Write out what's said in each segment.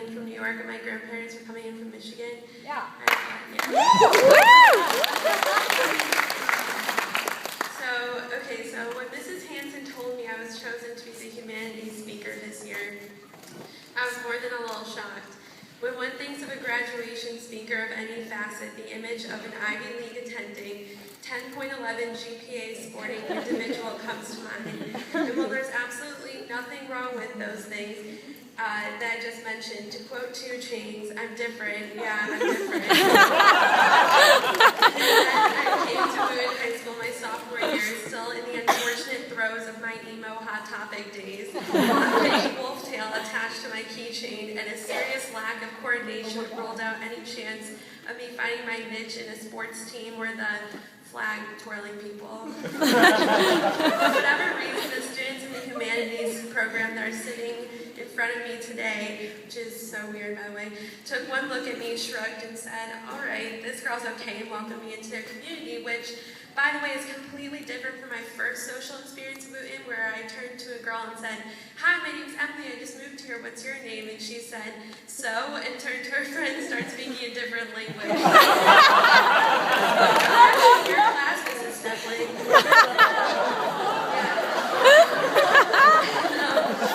in from New York and my grandparents were coming in from Michigan. Yeah. So when Mrs. Hansen told me I was chosen to be the humanities speaker this year, I was more than a little shocked. When one thinks of a graduation speaker of any facet, the image of an Ivy League attending, 10.11 GPA sporting individual comes to mind. And while there's absolutely nothing wrong with those things that I just mentioned, to quote 2 Chainz, I'm different, yeah, I'm different. I came to Boone High School my sophomore year, still in the unfortunate throes of my emo Hot Topic days, with a big wolf tail attached to my keychain and a serious lack of coordination ruled out any chance of me finding my niche in a sports team where the flag twirling people. For whatever reason, the students in the humanities program that are sitting in front of me today, which is so weird by the way, took one look at me, shrugged, and said, all right, this girl's okay, and welcomed me into their community, which, by the way, is completely different from my first social experience in Wooten, where I turned to a girl and said, hi, my name's Emily, I just moved here, what's your name? And she said, so, and turned to her friend and started speaking a different language. Your class, Mrs. Stepling.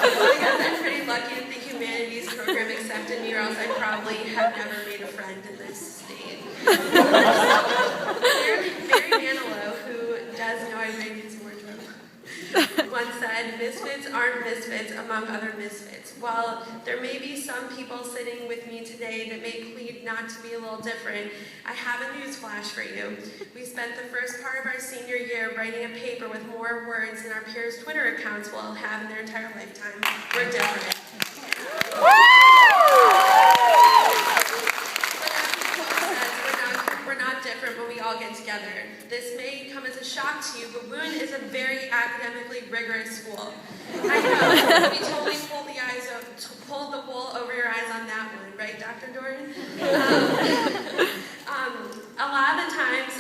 I guess I'm pretty lucky that the humanities program accepted me, or else I probably have never made a friend in this state. Barry Manilow, who does know I make his wardrobe, once said, misfits aren't misfits among other misfits. While there may be some people sitting with me today that may plead not to be a little different, I have a news flash for you. We spent the first part of our senior year writing a paper with more words than our peers' Twitter accounts will have in their entire lifetime. We're different. We're not different when we all get together. This may come as a shock to you, but Boone is a very academically rigorous school. I know, we totally pulled the wool over your eyes on that one, right, Dr. Doran? A lot of the times,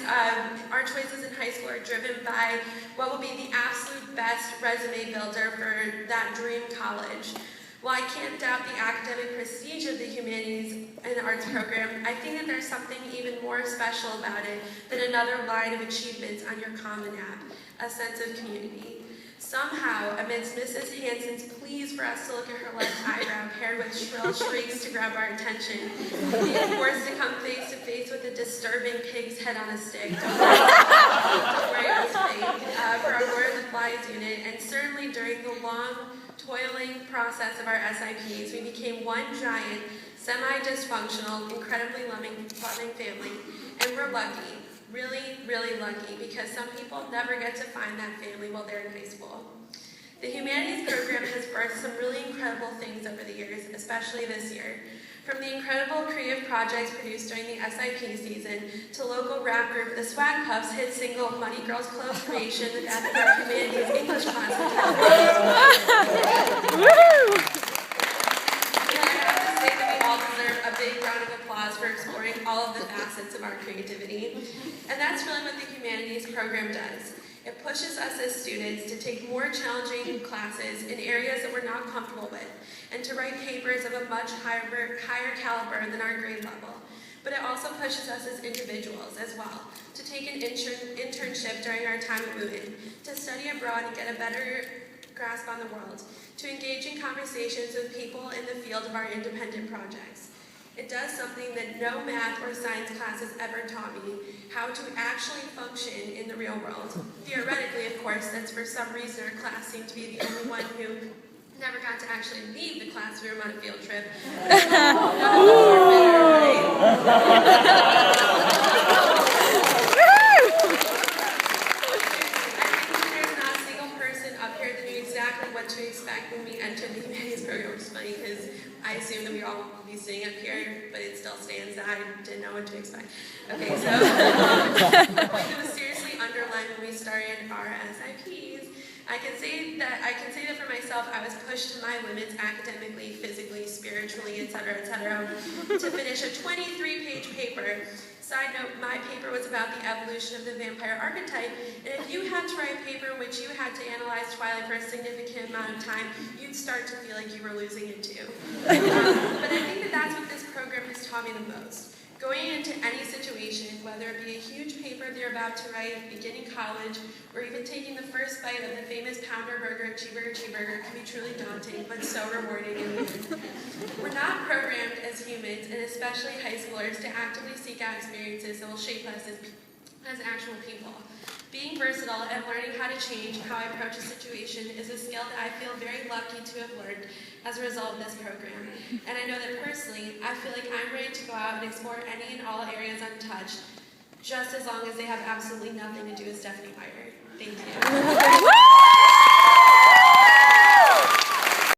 our choices in high school are driven by what will be the absolute best resume builder for that dream college. While I can't doubt the academic prestige of the humanities and arts program, I think that there's something even more special about it than another line of achievements on your Common App, a sense of community. Somehow, amidst Mrs. Hansen's pleas for us to look at her left eyebrow paired with shrill shrieks to grab our attention, being forced to come face to face with a disturbing pig's head on a stick, don't worry, it was fake, for our Lord of the Flies unit, and certainly during the long, toiling process of our SIPs, we became one giant, semi-dysfunctional, incredibly loving family, and we're lucky. Really, really lucky, because some people never get to find that family while they're in high school. The Humanities program has birthed some really incredible things over the years, especially this year. From the incredible creative projects produced during the SIP season, to local rap group The Swag Puffs' hit single Money Girls Clothes creation that our Humanities English class a big round of applause for exploring all of the facets of our creativity. And that's really what the Humanities program does. It pushes us as students to take more challenging classes in areas that we're not comfortable with, and to write papers of a much higher caliber than our grade level. But it also pushes us as individuals as well, to take an internship during our time at Wooten, to study abroad and get a better grasp on the world, to engage in conversations with people in the field of our independent projects. It does something that no math or science class has ever taught me, how to actually function in the real world. Theoretically, of course, since for some reason our class seemed to be the only one who never got to actually leave the classroom on a field trip. None of us were bitter, right? To expect when we entered the humanities program, which is funny because I assume that we all will be sitting up here, but it still stands that I didn't know what to expect. Okay, so the point that was seriously underlined when we started our SIPs, I can say that for myself, I was pushed to my limits academically, physically, spiritually, etc., to finish a 23-page paper. Side note, my paper was about the evolution of the vampire archetype, and if you had to write a paper in which you had to analyze Twilight for a significant amount of time, you'd start to feel like you were losing it too. But I think taught me the most. Going into any situation, whether it be a huge paper they're about to write, beginning college, or even taking the first bite of the famous pounder burger, cheeseburger, can be truly daunting, but so rewarding and fun. We're not programmed as humans, and especially high schoolers, to actively seek out experiences that will shape us as actual people. Being versatile and learning how to change how I approach a situation is a skill that I feel very lucky to have learned as a result of this program. And I know that personally, I feel like I'm ready to go out and explore any and all areas untouched, just as long as they have absolutely nothing to do with Stephanie Meyer. Thank you.